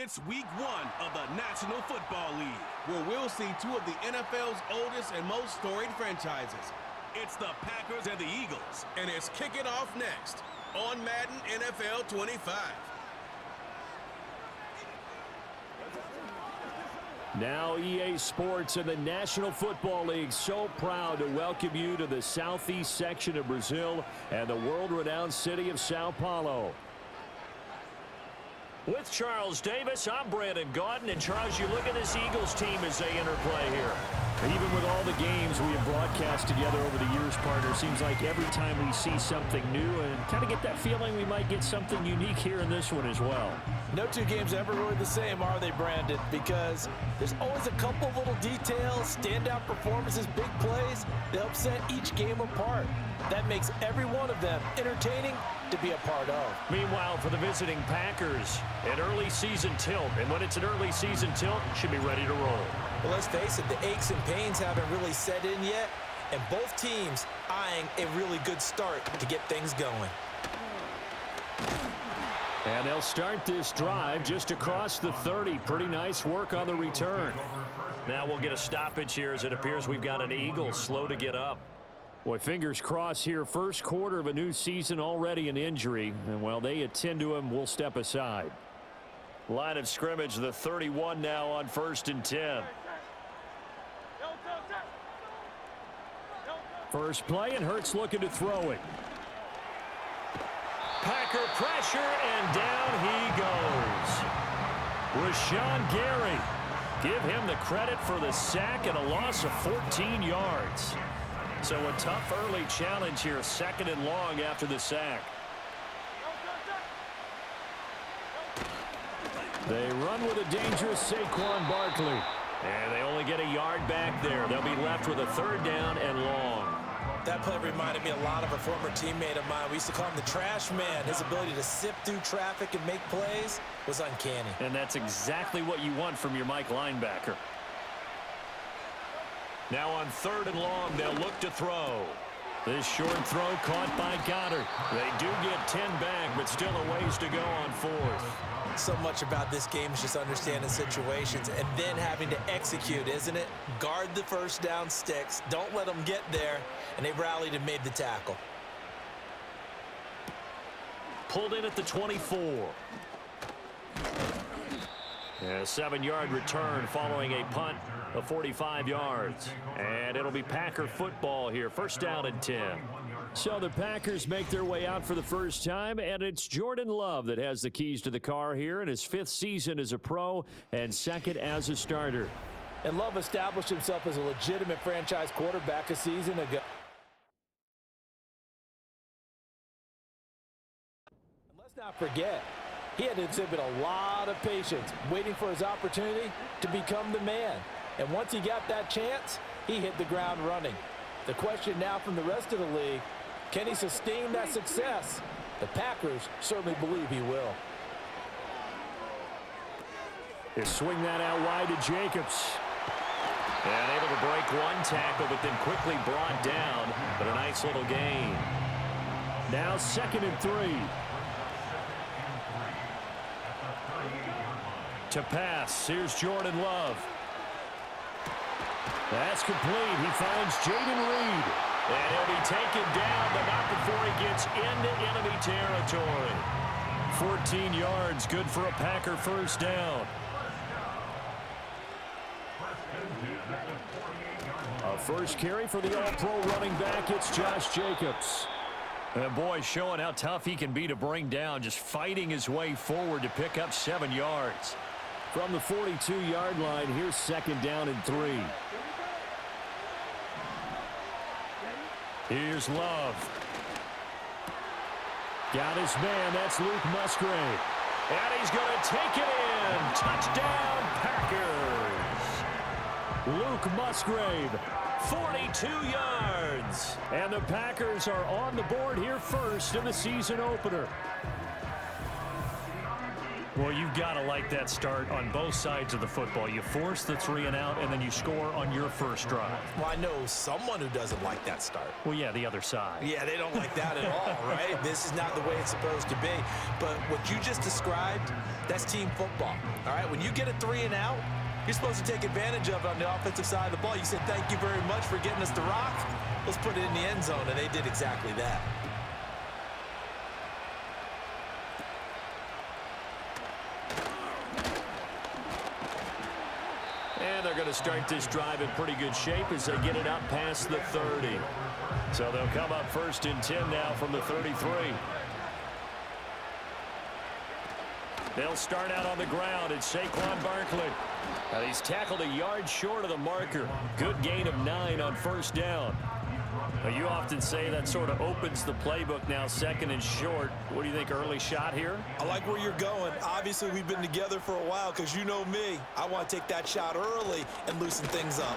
It's week 1 of the National Football League, where we'll see two of the NFL's oldest and most storied franchises. It's the Packers and the Eagles, and it's kicking off next on Madden NFL 25. Now EA Sports and the National Football League so proud to welcome you to the southeast section of Brazil and the world-renowned city of Sao Paulo. With Charles Davis, I'm Brandon Gaudin. And Charles, you look at this Eagles team as they enter play here. Even with all the games we have broadcast together over the years, partner, seems like every time we see something new and kind of get that feeling we might get something unique here in this one as well. No two games are ever really the same, are they, Brandon? Because there's always a couple of little details, standout performances, big plays that help set each game apart. That makes every one of them entertaining to be a part of. Meanwhile, for the visiting Packers, an early season tilt. And when it's an early season tilt, should be ready to roll. Well, let's face it, the aches and pains haven't really set in yet, and both teams eyeing a really good start to get things going. And they'll start this drive just across the 30. Pretty nice work on the return. Now we'll get a stoppage here as it appears we've got an Eagle slow to get up. Boy, fingers crossed here. First quarter of a new season, already an injury. And while they attend to him, we'll step aside. Line of scrimmage, the 31 now on 1st and 10. First play, and Hurts looking to throw it. Packer pressure, and down he goes. Rashawn Gary. Give him the credit for the sack and a loss of 14 yards. So a tough early challenge here, 2nd and long after the sack. They run with a dangerous Saquon Barkley. And they only get a yard back there. They'll be left with a 3rd down and long. That play reminded me a lot of a former teammate of mine. We used to call him the trash man. His ability to sift through traffic and make plays was uncanny. And that's exactly what you want from your Mike linebacker. Now on 3rd and long, they'll look to throw. This short throw caught by Goddard. They do get 10 back, but still a ways to go on 4th. So much about this game is just understanding situations and then having to execute, isn't it? Guard the first down sticks. Don't let them get there. And they rallied and made the tackle. Pulled in at the 24. A 7-yard return following a punt of 45 yards. And it'll be Packer football here. 1st down and 10. So the Packers make their way out for the first time, and it's Jordan Love that has the keys to the car here in his 5th season as a pro and 2nd as a starter. And Love established himself as a legitimate franchise quarterback a season ago. And let's not forget, he had to exhibit a lot of patience, waiting for his opportunity to become the man. And once he got that chance, he hit the ground running. The question now from the rest of the league, can he sustain that success? The Packers certainly believe he will. They swing that out wide to Jacobs. And able to break one tackle, but then quickly brought down. But a nice little gain. Now 2nd and 3. To pass, here's Jordan Love. That's complete. He finds Jaden Reed. And he'll be taken down, but not before he gets into enemy territory. 14 yards, good for a Packer 1st down. A first carry for the all-pro running back, it's Josh Jacobs. And boy, showing how tough he can be to bring down, just fighting his way forward to pick up 7 yards. From the 42-yard line, here's 2nd down and 3. Here's Love. Got his man. That's Luke Musgrave. And he's going to take it in. Touchdown, Packers. Luke Musgrave, 42 yards. And the Packers are on the board here first in the season opener. Well, you've got to like that start on both sides of the football. You force the 3 and out, and then you score on your first drive. Well, I know someone who doesn't like that start. Well, yeah, the other side. Yeah, they don't like that at all, right? This is not the way it's supposed to be. But what you just described, that's team football, all right? When you get a 3 and out, you're supposed to take advantage of it on the offensive side of the ball. You said, thank you very much for getting us the rock. Let's put it in the end zone, and they did exactly that. And they're going to start this drive in pretty good shape as they get it up past the 30. So they'll come up 1st and 10 now from the 33. They'll start out on the ground. It's Saquon Barkley. Now he's tackled a yard short of the marker. Good gain of 9 on 1st down. Now you often say that sort of opens the playbook now, 2nd and short. What do you think, early shot here? I like where you're going. Obviously, we've been together for a while because you know me. I want to take that shot early and loosen things up.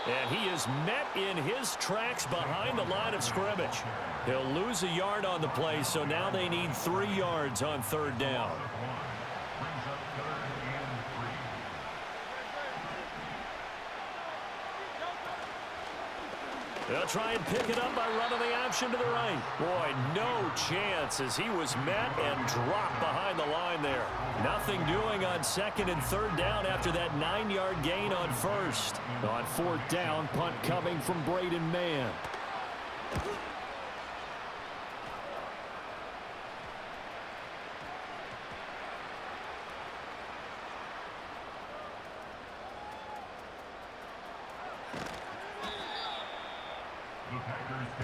And he is met in his tracks behind the line of scrimmage. He'll lose a yard on the play, so now they need 3 yards on 3rd down. They'll try and pick it up by running the option to the right. Boy, no chance as he was met and dropped behind the line there. Nothing doing on 2nd and 3rd down after that 9-yard gain on 1st. On 4th down, punt coming from Braden Mann.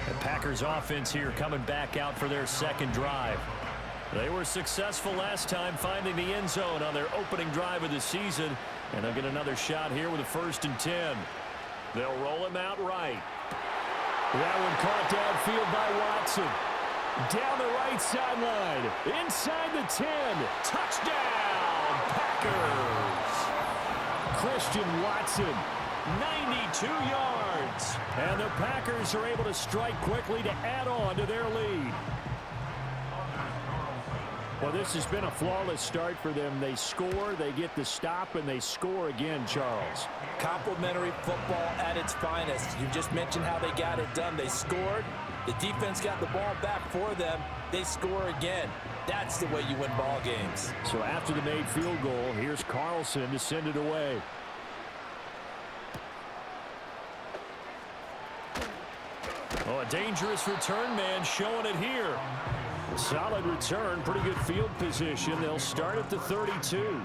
The Packers offense here coming back out for their 2nd drive. They were successful last time finding the end zone on their opening drive of the season, and they'll get another shot here with a 1st and 10. They'll roll him out right. That one caught downfield by Watson. Down the right sideline. Inside the 10. Touchdown, Packers. Christian Watson. 92 yards. And the Packers are able to strike quickly to add on to their lead. Well, this has been a flawless start for them. They score, they get the stop, and they score again, Charles. Complimentary football at its finest. You just mentioned how they got it done. They scored. The defense got the ball back for them. They score again. That's the way you win ball games. So after the made field goal, here's Carlson to send it away. Oh, a dangerous return man showing it here. Solid return, pretty good field position. They'll start at the 32.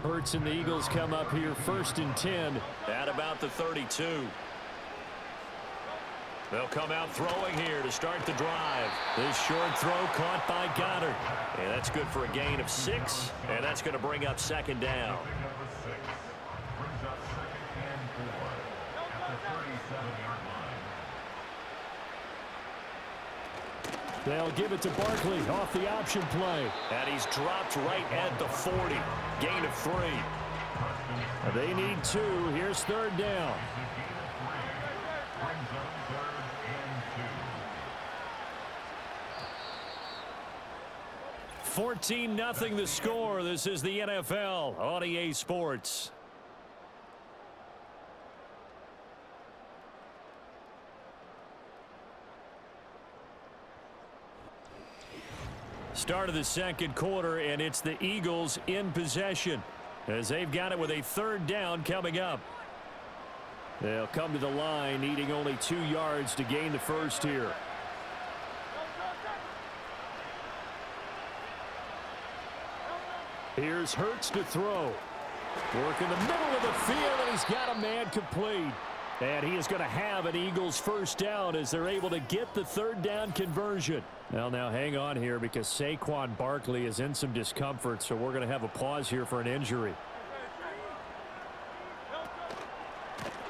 Hurts and the Eagles come up here 1st and 10 at about the 32. They'll come out throwing here to start the drive. This short throw caught by Goddard. And that's good for a gain of 6, and that's going to bring up 2nd down. They'll give it to Barkley off the option play. And he's dropped right at the 40. Gain of 3. They need 2. Here's 3rd down. $14-0 the score. This is the NFL on EA Sports. Start of the 2nd quarter, and it's the Eagles in possession as they've got it with a 3rd down coming up. They'll come to the line needing only 2 yards to gain the 1st here. Here's Hurts to throw. Work in the middle of the field, and he's got a man complete. And he is going to have an Eagles 1st down as they're able to get the 3rd down conversion. Well, now hang on here because Saquon Barkley is in some discomfort, so we're going to have a pause here for an injury.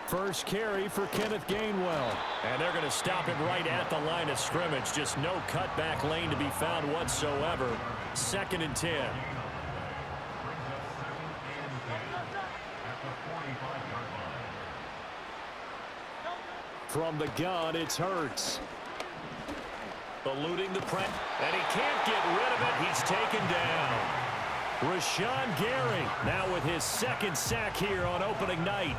First carry for Kenneth Gainwell. And they're going to stop him right at the line of scrimmage. Just no cutback lane to be found whatsoever. 2nd and 10. From the gun, it's Hurts. Eluding the press, and he can't get rid of it. He's taken down. Rashawn Gary now with his second sack here on opening night.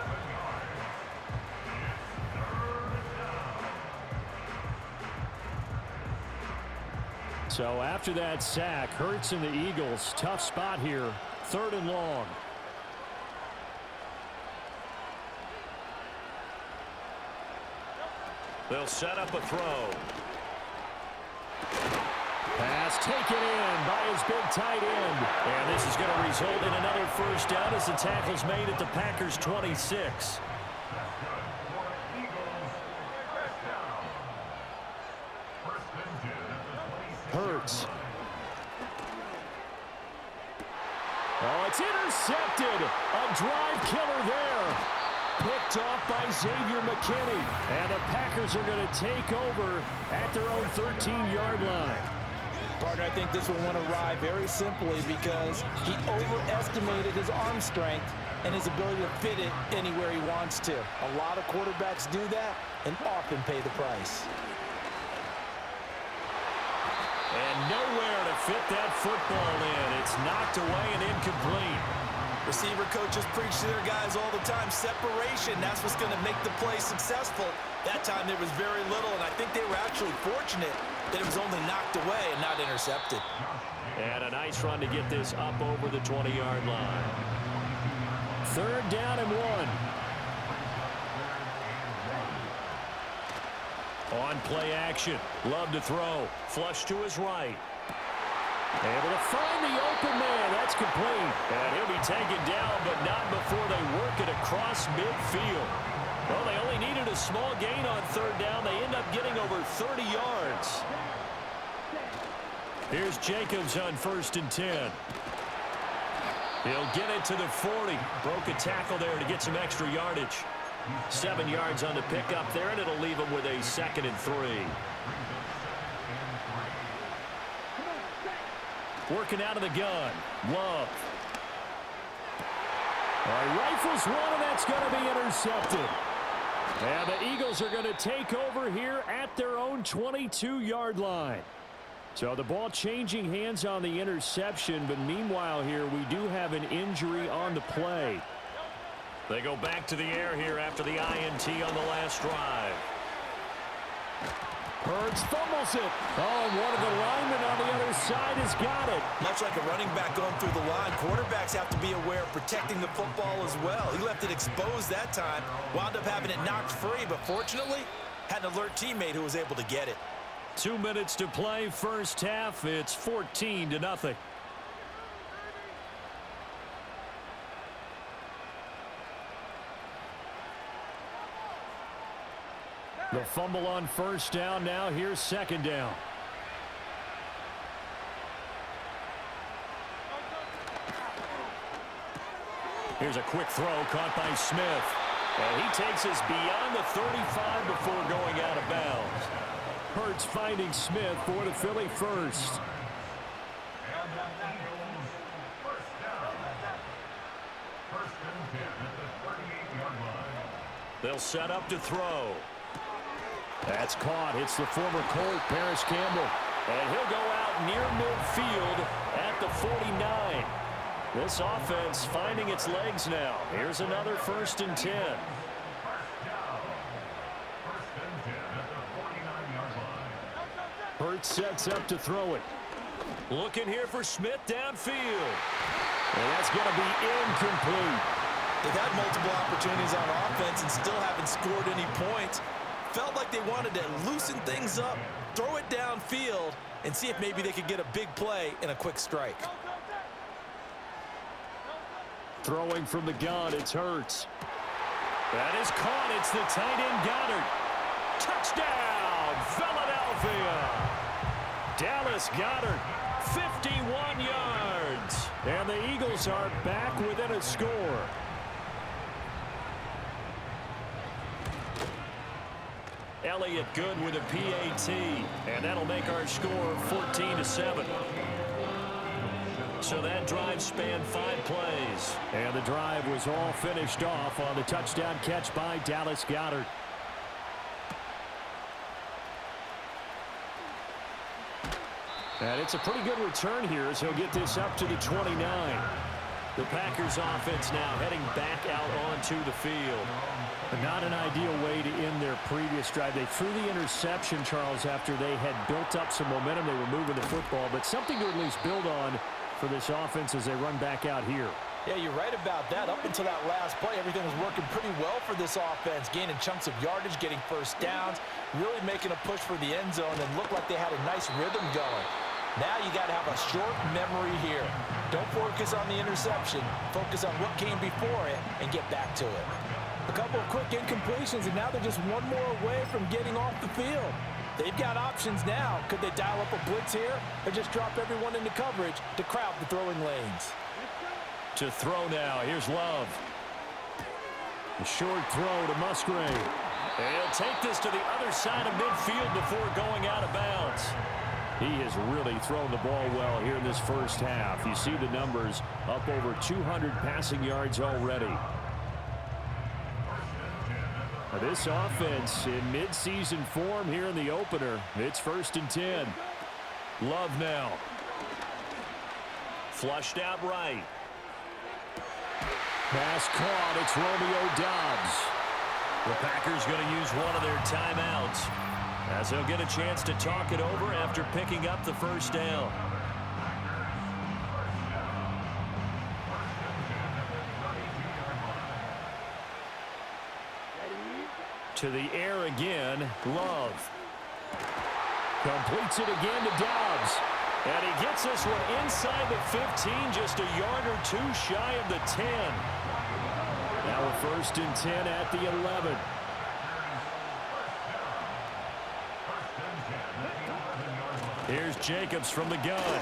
So after that sack, Hurts and the Eagles, tough spot here, 3rd and long. They'll set up a throw. Pass taken in by his big tight end. And this is going to result in another first down as the tackle's made at the Packers' 26. Hurts. Oh, it's intercepted. A drive killer there. Picked off by Xavier McKinney. And the Packers are going to take over at their own 13-yard line. Partner, I think this one went awry very simply because he overestimated his arm strength and his ability to fit it anywhere he wants to. A lot of quarterbacks do that and often pay the price. And nowhere to fit that football in. It's knocked away and incomplete. Receiver coaches preach to their guys all the time. Separation, that's what's going to make the play successful. That time there was very little, and I think they were actually fortunate that it was only knocked away and not intercepted. And a nice run to get this up over the 20-yard line. 3rd down and 1. On play action. Love to throw. Flush to his right. Able to find the open man. That's complete. And he'll be taken down, but not before they work it across midfield. Well, they only needed a small gain on 3rd down. They end up getting over 30 yards. Here's Jacobs on 1st and 10. He'll get it to the 40. Broke a tackle there to get some extra yardage. 7 yards on the pickup there, and it'll leave him with a 2nd and 3. Working out of the gun. Love. Rifles one, and that's going to be intercepted. And the Eagles are going to take over here at their own 22-yard line. So the ball changing hands on the interception, but meanwhile here we do have an injury on the play. They go back to the air here after the INT on the last drive. Hurts fumbles it. Oh, and one of the linemen on the other side has got it. Much like a running back going through the line, quarterbacks have to be aware of protecting the football as well. He left it exposed that time, wound up having it knocked free, but fortunately had an alert teammate who was able to get it. 2 minutes to play, first half. It's 14-0. The fumble on 1st down. Now here's 2nd down. Here's a quick throw caught by Smith. And he takes us beyond the 35 before going out of bounds. Hurts finding Smith for the Philly first. They'll set up to throw. That's caught. It's the former Colt, Paris Campbell. And he'll go out near midfield at the 49. This offense finding its legs now. Here's another 1st and 10. Hurts sets up to throw it. Looking here for Smith downfield. And that's going to be incomplete. They've had multiple opportunities on offense and still haven't scored any points. Felt like they wanted to loosen things up, throw it downfield, and see if maybe they could get a big play and a quick strike. Throwing from the gun, it's Hurts. That is caught. It's the tight end Goddard. Touchdown, Philadelphia. Dallas Goddard, 51 yards. And the Eagles are back within a score. Elliott good with a PAT, and that'll make our score 14-7. So that drive spanned 5 plays. And the drive was all finished off on the touchdown catch by Dallas Goedert. And it's a pretty good return here as he'll get this up to the 29. The Packers offense now heading back out onto the field. But not an ideal way to end their previous drive. They threw the interception, Charles, after they had built up some momentum. They were moving the football, but something to at least build on for this offense as they run back out here. Yeah, you're right about that. Up until that last play, everything was working pretty well for this offense, gaining chunks of yardage, getting first downs, really making a push for the end zone, and looked like they had a nice rhythm going. Now you got to have a short memory here. Don't focus on the interception. Focus on what came before it and get back to it. A couple of quick incompletions, and now they're just one more away from getting off the field. They've got options now. Could they dial up a blitz here or just drop everyone into coverage to crowd the throwing lanes? To throw now, here's Love. A short throw to Musgrave. And he'll take this to the other side of midfield before going out of bounds. He has really thrown the ball well here in this first half. You see the numbers, up over 200 passing yards already. Now this offense in mid-season form here in the opener. It's 1st and 10. Love now. Flushed out right. Pass caught. It's Romeo Doubs. The Packers going to use one of their timeouts as they'll get a chance to talk it over after picking up the first down. To the air again, Love. Completes it again to Doubs. And he gets this one inside the 15, just a yard or two shy of the 10. Now a 1st and 10 at the 11. Here's Jacobs from the gun.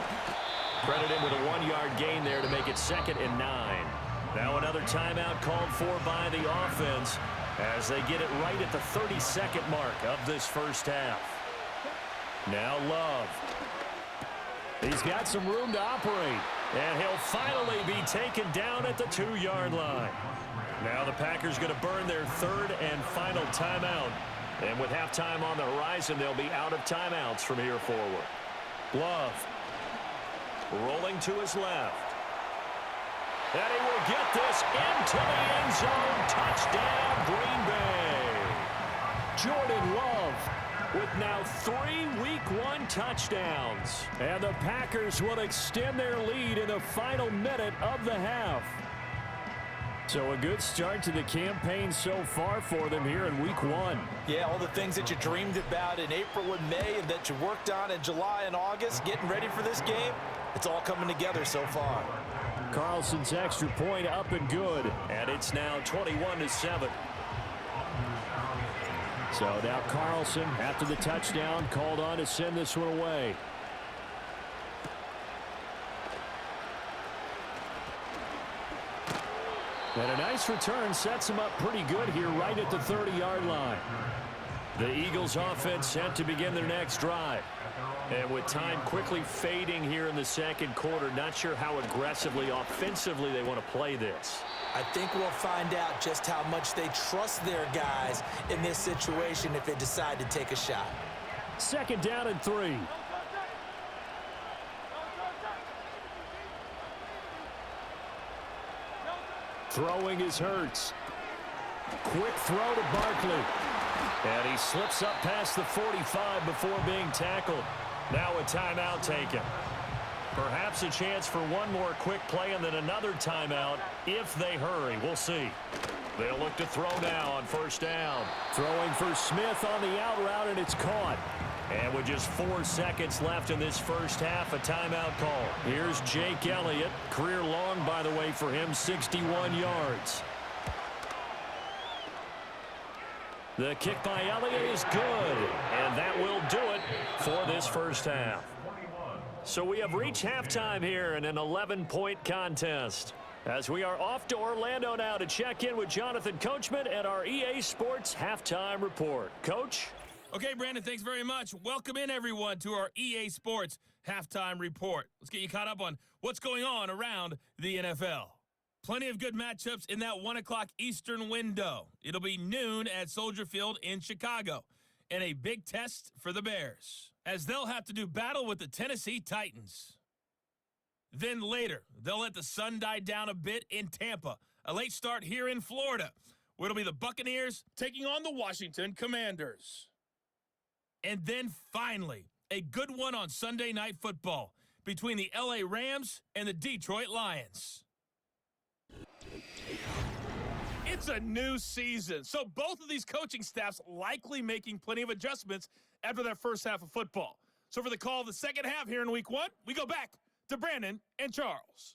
Credit him with a 1-yard gain there to make it 2nd and 9. Now another timeout called for by the offense as they get it right at the 32nd mark of this first half. Now Love. He's got some room to operate, and he'll finally be taken down at the 2-yard line. Now the Packers going to burn their 3rd and final timeout. And with halftime on the horizon, they'll be out of timeouts from here forward. Love rolling to his left. And he will get this into the end zone. Touchdown, Green Bay. Jordan Love with now 3 Week 1 touchdowns. And the Packers will extend their lead in the final minute of the half. So a good start to the campaign so far for them here in Week 1. Yeah, all the things that you dreamed about in April and May and that you worked on in July and August, getting ready for this game, it's all coming together so far. Carlson's extra point up and good, and it's now 21-7. So now Carlson, after the touchdown, called on to send this one away. And a nice return sets him up pretty good here right at the 30-yard line. The Eagles offense set to begin their next drive. And with time quickly fading here in the second quarter, not sure how aggressively, offensively they want to play this. I think we'll find out just how much they trust their guys in this situation if they decide to take a shot. 2nd down and 3. Throwing is Hurts. Quick throw to Barkley. And he slips up past the 45 before being tackled. Now a timeout taken. Perhaps a chance for one more quick play and then another timeout if they hurry. We'll see. They'll look to throw now on 1st down. Throwing for Smith on the out route, and it's caught. And with just 4 seconds left in this first half, a timeout call. Here's Jake Elliott. Career long, by the way, for him, 61 yards. The kick by Elliott is good, and that will do it for this first half. So we have reached halftime here in an 11-point contest. As we are off to Orlando now to check in with Jonathan Coachman at our EA Sports Halftime Report. Coach? Okay, Brandon, thanks very much. Welcome in, everyone, to our EA Sports Halftime Report. Let's get you caught up on what's going on around the NFL. Plenty of good matchups in that 1 o'clock Eastern window. It'll be noon at Soldier Field in Chicago. and a big test for the Bears, as they'll have to do battle with the Tennessee Titans. Then later, they'll let the sun die down a bit in Tampa. A late start here in Florida, where it'll be the Buccaneers taking on the Washington Commanders. And then finally, a good one on Sunday Night Football between the LA Rams and the Detroit Lions. It's a new season, so both of these coaching staffs likely making plenty of adjustments after their first half of football. So for the call of the second half here in Week 1, we go back to Brandon and Charles.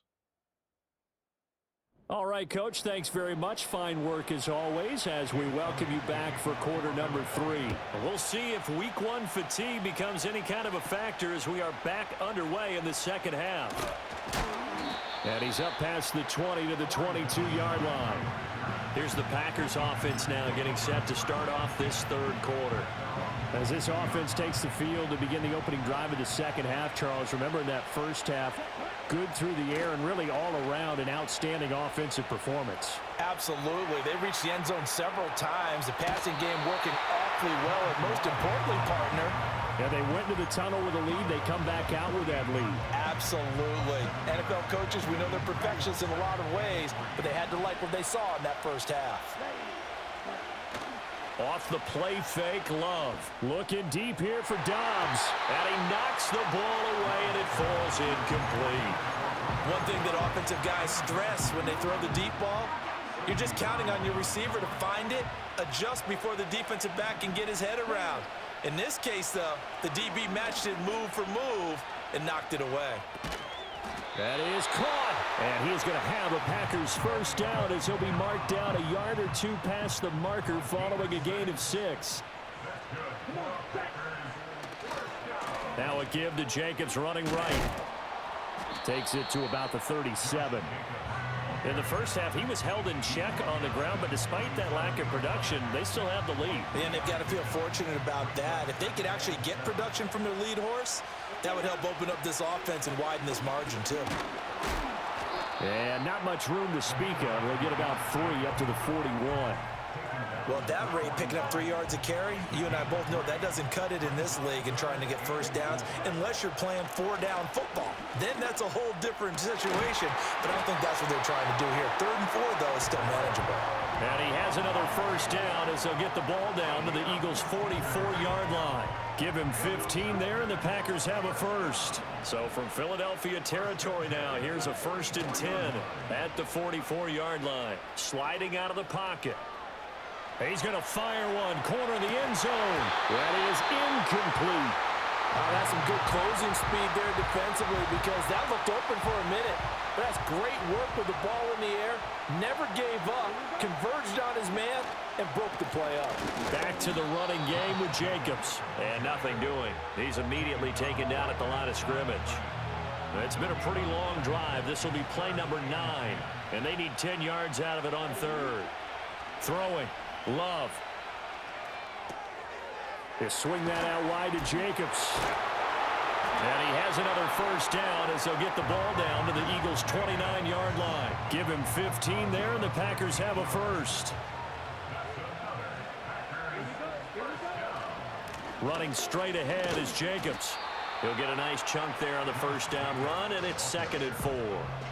All right, Coach, thanks very much. Fine work as always as we welcome you back for quarter number 3. We'll see if Week 1 fatigue becomes any kind of a factor as we are back underway in the second half. And he's up past the 20 to the 22-yard line. Here's the Packers offense now getting set to start off this third quarter. As this offense takes the field to begin the opening drive of the second half, Charles, remember in that first half, good through the air and really all around an outstanding offensive performance. Absolutely. They reached the end zone several times. The passing game working awfully well, and most importantly, partner, yeah, they went to the tunnel with a lead. They come back out with that lead. Absolutely. NFL coaches, we know they're perfectionists in a lot of ways, but they had to like what they saw in that first half. Off the play fake, Love. Looking deep here for Dobbs. And he knocks the ball away, and it falls incomplete. One thing that offensive guys stress when they throw the deep ball, you're just counting on your receiver to find it, adjust before the defensive back can get his head around. In this case, though, the DB matched it move for move and knocked it away. That is caught. And he is going to have a Packers first down as he'll be marked down a yard or two past the marker following a gain of 6. Now a give to Jacobs running right. Takes it to about the 37. In the first half, he was held in check on the ground, but despite that lack of production, they still have the lead. And they've got to feel fortunate about that. If they could actually get production from their lead horse, that would help open up this offense and widen this margin, too. And not much room to speak of. They'll get about 3 up to the 41. Well, at that rate, picking up 3 yards a carry, you and I both know that doesn't cut it in this league and trying to get first downs unless you're playing 4-down football. Then that's a whole different situation, but I don't think that's what they're trying to do here. 3rd and 4, though, is still manageable. And he has another first down as they'll get the ball down to the Eagles' 44-yard line. Give him 15 there, and the Packers have a first. So from Philadelphia territory now, here's a 1st and 10 at the 44-yard line. Sliding out of the pocket. He's going to fire one, corner of the end zone. That is incomplete. That's some good closing speed there defensively because that looked open for a minute. But that's great work with the ball in the air. Never gave up, converged on his man, and broke the play up. Back to the running game with Jacobs. And nothing doing. He's immediately taken down at the line of scrimmage. It's been a pretty long drive. This will be play number 9. And they need 10 yards out of it on 3rd. Throwing. Love. They swing that out wide to Jacobs. And he has another first down as they'll get the ball down to the Eagles' 29-yard line. Give him 15 there, and the Packers have a first. Running straight ahead is Jacobs. He'll get a nice chunk there on the first down run, and it's 2nd and 4.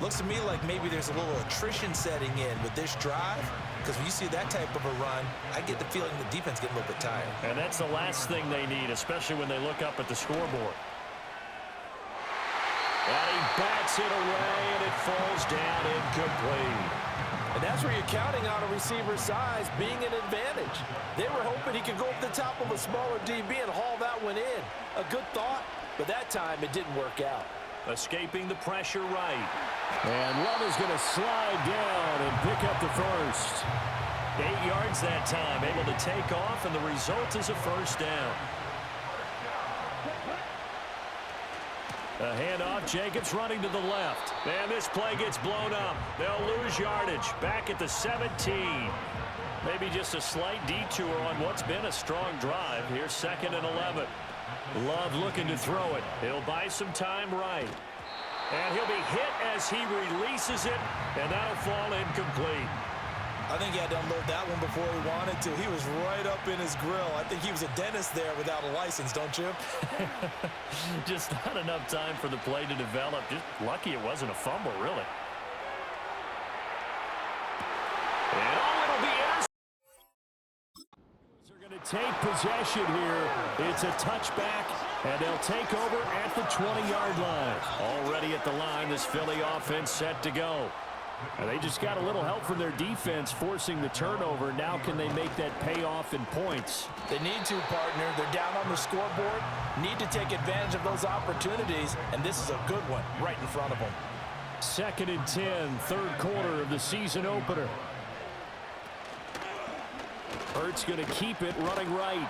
Looks to me like maybe there's a little attrition setting in with this drive, because when you see that type of a run, I get the feeling the defense getting a little bit tired. And that's the last thing they need, especially when they look up at the scoreboard. And he bats it away, and it falls down incomplete. And that's where you're counting on a receiver's size being an advantage. They were hoping he could go up the top of a smaller DB and haul that one in. A good thought, but that time it didn't work out. Escaping the pressure right. And Love is going to slide down and pick up the first. 8 yards that time, able to take off, and the result is a first down. A handoff, Jacobs running to the left. And this play gets blown up. They'll lose yardage. Back at the 17. Maybe just a slight detour on what's been a strong drive. Here's 2nd and 11. Love looking to throw it. He'll buy some time right. And he'll be hit as he releases it, and that'll fall incomplete. I think he had to unload that one before he wanted to. He was right up in his grill. I think he was a dentist there without a license, don't you? Just not enough time for the play to develop. Just lucky it wasn't a fumble, really. And it'll be they're going to take possession here. It's a touchback, and they'll take over at the 20-yard line. Already at the line, this Philly offense set to go. And they just got a little help from their defense forcing the turnover. Now can they make that pay off in points? They need to, partner. They're down on the scoreboard. Need to take advantage of those opportunities, and this is a good one right in front of them. 2nd and 10, third quarter of the season opener. Hurts going to keep it running right.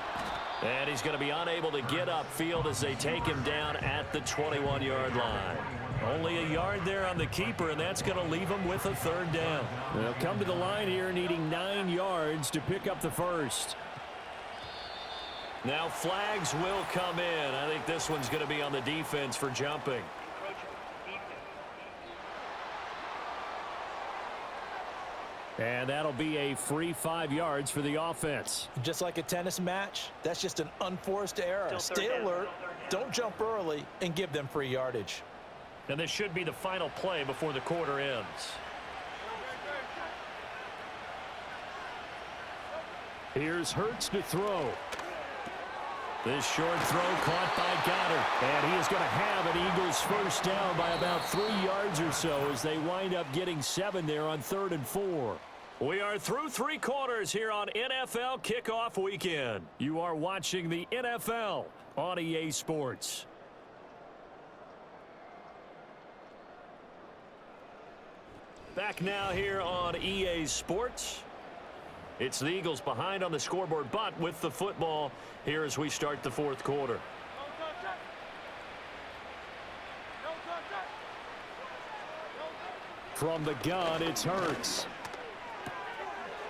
And he's going to be unable to get upfield as they take him down at the 21-yard line. Only a yard there on the keeper, and that's going to leave him with a third down. They'll come to the line here needing 9 yards to pick up the first. Now flags will come in. I think this one's going to be on the defense for jumping. And that'll be a free 5 yards for the offense. Just like a tennis match, that's just an unforced error. Stay alert, don't jump early, and give them free yardage. And this should be the final play before the quarter ends. Here's Hurts to throw. This short throw caught by Goddard. And he is going to have an Eagles first down by about 3 yards or so as they wind up getting 7 there on 3rd and 4. We are through 3 quarters here on NFL Kickoff Weekend. You are watching the NFL on EA Sports. Back now here on EA Sports. It's the Eagles behind on the scoreboard, but with the football here as we start the 4th quarter. From the gun, it's Hurts.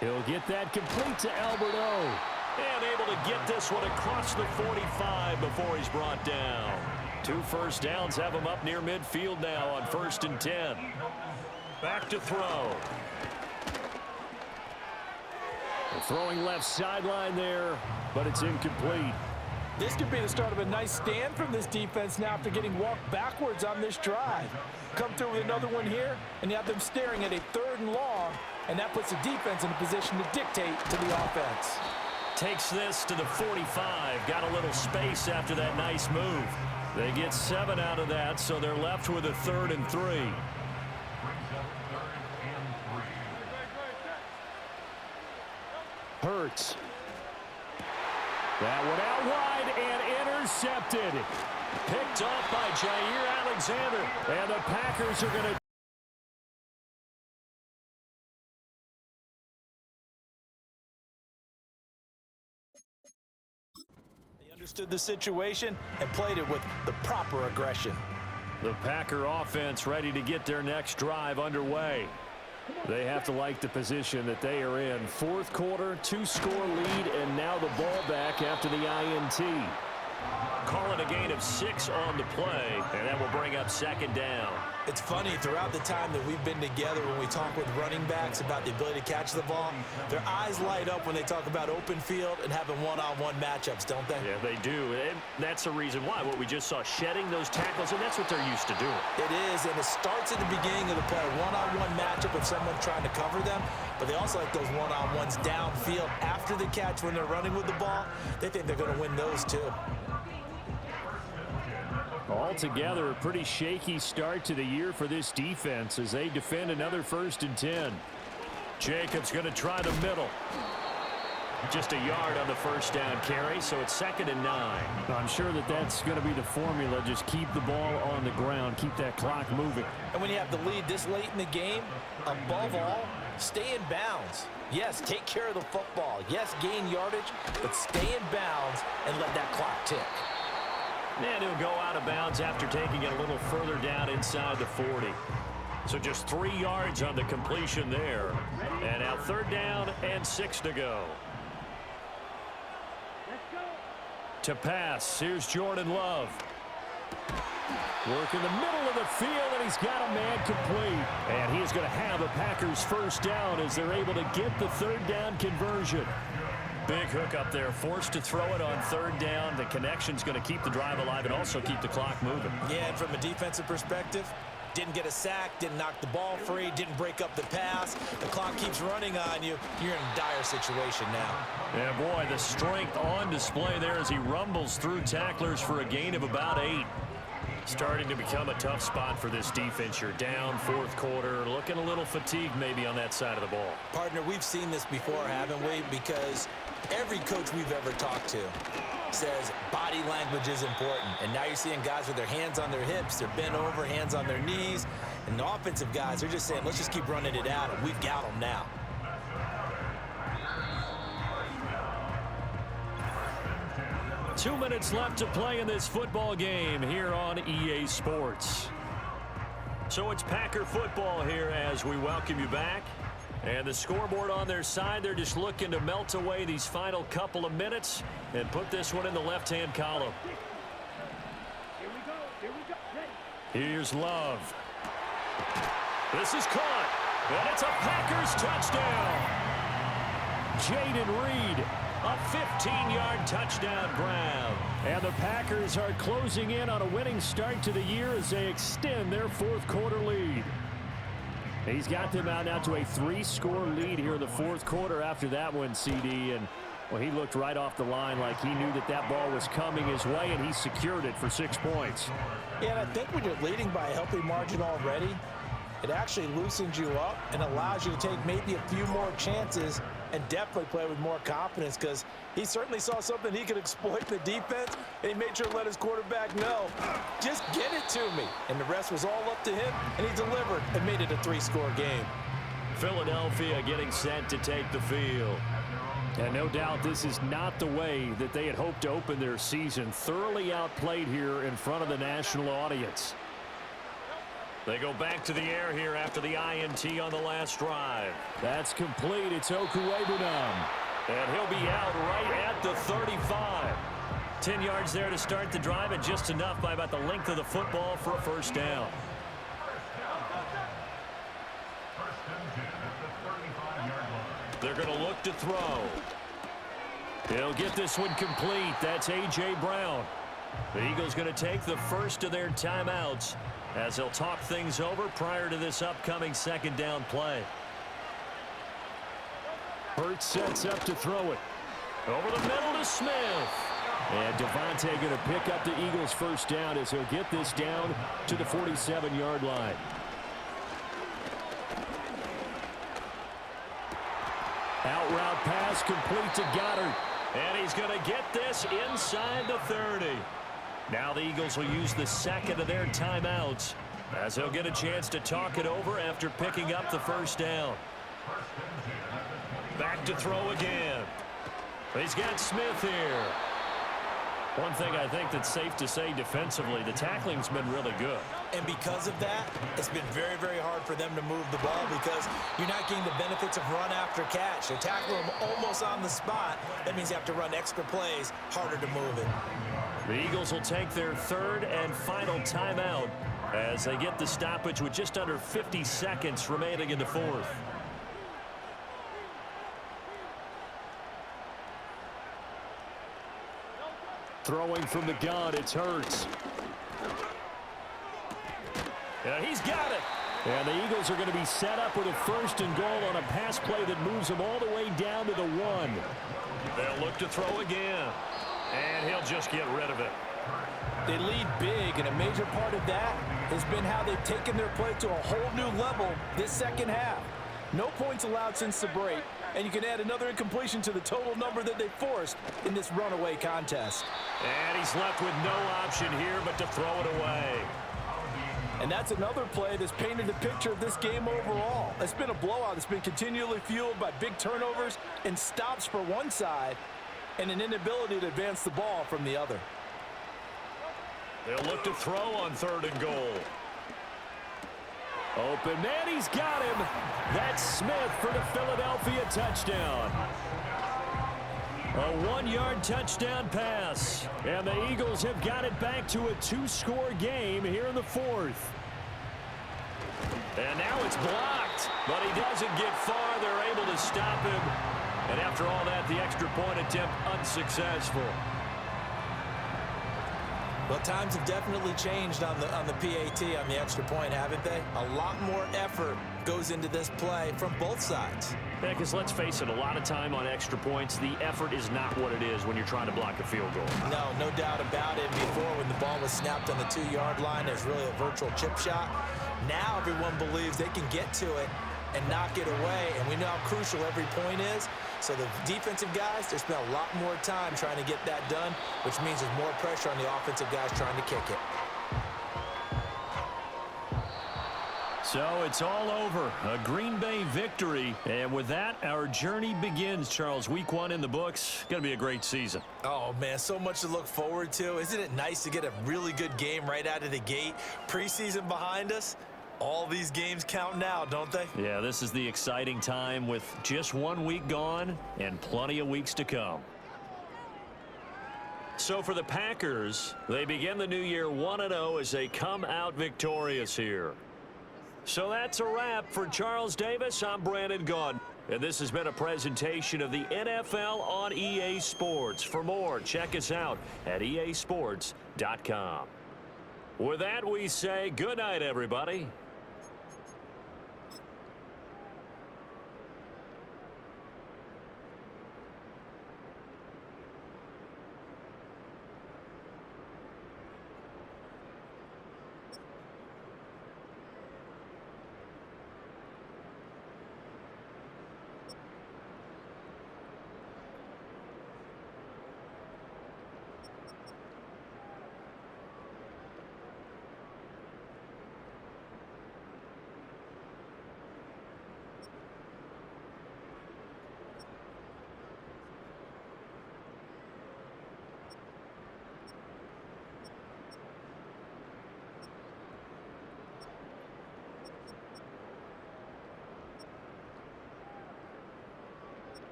He'll get that complete to Alberto. And able to get this one across the 45 before he's brought down. 2 first downs have him up near midfield now on 1st and 10. Back to throw. Throwing left sideline there, but it's incomplete. This could be the start of a nice stand from this defense now after getting walked backwards on this drive. Come through with another one here, and you have them staring at a 3rd and long, and that puts the defense in a position to dictate to the offense. Takes this to the 45. Got a little space after that nice move. They get 7 out of that, so they're left with a 3rd and 3. Hurts. That one out wide and intercepted. Picked off by Jair Alexander. And the Packers are going to understood the situation and played it with the proper aggression. The Packer offense ready to get their next drive underway. They have to like the position that they are in. 4th quarter, 2-score lead, and now the ball back after the INT. Call it a gain of 6 on the play, and that will bring up 2nd down. It's funny, throughout the time that we've been together, when we talk with running backs about the ability to catch the ball, their eyes light up when they talk about open field and having one-on-one matchups, don't they? Yeah, they do. And that's the reason why. What we just saw, shedding those tackles, and that's what they're used to doing. It is, and it starts at the beginning of the play. One-on-one matchup with someone trying to cover them, but they also like those one-on-ones downfield after the catch when they're running with the ball. They think they're going to win those too. Altogether, a pretty shaky start to the year for this defense as they defend another 1st and 10. Jacobs going to try the middle. Just a yard on the first down carry, so it's 2nd and 9. I'm sure that that's going to be the formula. Just keep the ball on the ground, keep that clock moving. And when you have the lead this late in the game, above all, stay in bounds. Yes, take care of the football. Yes, gain yardage, but stay in bounds and let that clock tick. And he'll go out of bounds after taking it a little further down inside the 40. So just 3 yards on the completion there. And now 3rd down and 6 to go. To pass, here's Jordan Love. Work in the middle of the field, and he's got a man complete. And he is going to have a Packers first down as they're able to get the third down conversion. Big hook up there, forced to throw it on third down. The connection's going to keep the drive alive and also keep the clock moving. Yeah, and from a defensive perspective, didn't get a sack, didn't knock the ball free, didn't break up the pass. The clock keeps running on you. You're in a dire situation now. Yeah, boy, the strength on display there as he rumbles through tacklers for a gain of about 8. Starting to become a tough spot for this defense. You're down fourth quarter, looking a little fatigued maybe on that side of the ball. Partner, we've seen this before, haven't we? Because every coach we've ever talked to says body language is important. And now you're seeing guys with their hands on their hips, they're bent over, hands on their knees. And the offensive guys, they're just saying, let's just keep running it out, and we've got them now. Two minutes left to play in this football game here on EA Sports. So it's Packer football here as we welcome you back. And the scoreboard on their side, they're just looking to melt away these final couple of minutes and put this one in the left-hand column. Here's Love. This is caught, and it's a Packers touchdown. Jaden Reed, a 15-yard touchdown grab. And the Packers are closing in on a winning start to the year as they extend their fourth quarter lead. He's got them out now to a 3-score lead here in the fourth quarter after that one, CD. And, well, he looked right off the line like he knew that that ball was coming his way, and he secured it for 6 points. Yeah, and I think when you're leading by a healthy margin already, it actually loosens you up and allows you to take maybe a few more chances and definitely play with more confidence, because he certainly saw something he could exploit in the defense, and he made sure to let his quarterback know, just get it to me. And the rest was all up to him, and he delivered and made it a 3-score game. Philadelphia getting set to take the field. And no doubt this is not the way that they had hoped to open their season. Thoroughly outplayed here in front of the national audience. They go back to the air here after the INT on the last drive. That's complete. It's Okuwebunam. And he'll be out right at the 35. 10 yards there to start the drive, and just enough by about the length of the football for a first down. They're going to look to throw. He'll get this one complete. That's A.J. Brown. The Eagles going to take the first of their timeouts as they'll talk things over prior to this upcoming second down play. Hurts sets up to throw it. Over the middle to Smith. And Devontae going to pick up the Eagles' first down as he'll get this down to the 47-yard line. Out route pass complete to Goddard. And he's going to get this inside the 30. Now the Eagles will use the second of their timeouts as they'll get a chance to talk it over after picking up the first down. Back to throw again. He's got Smith here. One thing I think that's safe to say defensively, the tackling's been really good. And because of that, it's been very, very hard for them to move the ball because you're not getting the benefits of run after catch. They're tackling them almost on the spot. That means you have to run extra plays, harder to move it. The Eagles will take their third and final timeout as they get the stoppage with just under 50 seconds remaining in the fourth. Throwing from the gun, it's Hurts. Yeah, he's got it. And the Eagles are going to be set up with a first and goal on a pass play that moves them all the way down to the 1. They'll look to throw again. And he'll just get rid of it. They lead big, and a major part of that has been how they've taken their play to a whole new level this second half. No points allowed since the break, and you can add another incompletion to the total number that they forced in this runaway contest. And he's left with no option here but to throw it away. And that's another play that's painted the picture of this game overall. It's been a blowout. It's been continually fueled by big turnovers and stops for one side and an inability to advance the ball from the other. They'll look to throw on third and goal. Open man, he's got him. That's Smith for the Philadelphia touchdown. A 1-yard touchdown pass. And the Eagles have got it back to a 2-score game here in the 4th. And now it's blocked, but he doesn't get far. They're able to stop him. And after all that, the extra point attempt unsuccessful. Well, times have definitely changed on the PAT, on the extra point, haven't they? A lot more effort goes into this play from both sides. Yeah, because let's face it, a lot of time on extra points, the effort is not what it is when you're trying to block a field goal. No doubt about it. Before, when the ball was snapped on the 2-yard line, there's really a virtual chip shot. Now everyone believes they can get to it and knock it away, and we know how crucial every point is. So the defensive guys, they spend a lot more time trying to get that done, which means there's more pressure on the offensive guys trying to kick it. So it's all over. A Green Bay victory. And with that, our journey begins, Charles. Week 1 in the books. Going to be a great season. Oh, man, so much to look forward to. Isn't it nice to get a really good game right out of the gate? Preseason behind us. All these games count now, don't they? Yeah, this is the exciting time with just 1 week gone and plenty of weeks to come. So for the Packers, they begin the new year 1-0 as they come out victorious here. So that's a wrap. For Charles Davis, I'm Brandon Gaudin. And this has been a presentation of the NFL on EA Sports. For more, check us out at easports.com. With that, we say good night, everybody.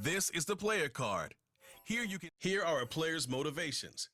This is the player card. Here are a player's motivations.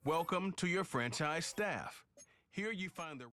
Welcome to your franchise staff. Here you find the